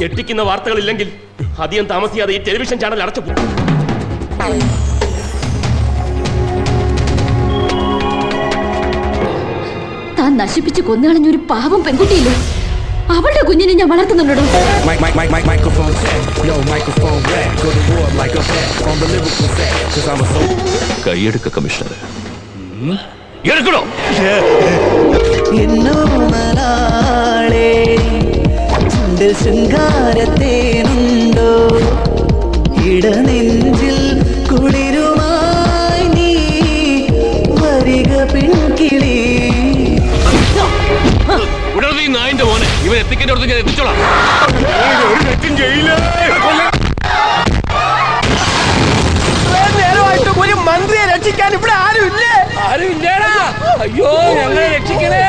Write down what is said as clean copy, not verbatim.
ഞെട്ടിക്കുന്ന വാർത്തകളില്ലെങ്കിൽ അധികം താമസിയാതെ ഈ ടെലിവിഷൻ ചാനൽ അടച്ചു പോകും. താൻ നശിപ്പിച്ച് കൊന്നുകളഞ്ഞൊരു പാവം പെൺകുട്ടിയില്ലേ, അവളുടെ കുഞ്ഞിനെ ഞാൻ വളർത്തുന്നുണ്ടോ? കൈയെടുക്ക കമ്മീഷണർ. എടുക്കണോ? ശൃംഗാരത്തേനുണ്ടോ ഇടനെഞ്ചിൽ കുളിരുമായി നീ വരിക പെൺകിളി. ഉടനെ നായിന്റെ മോനെ ഇവൻ എത്തിക്കേണ്ട അടുത്ത് ഞാൻ എത്തിച്ചോളാം. നേരമായിട്ട് ഒരു മന്ത്രിയെ രക്ഷിക്കാൻ ഇവിടെ ആരുമില്ലേ? ആരുമില്ലേടാ? അയ്യോ, ഞങ്ങളെ രക്ഷിക്കണേ.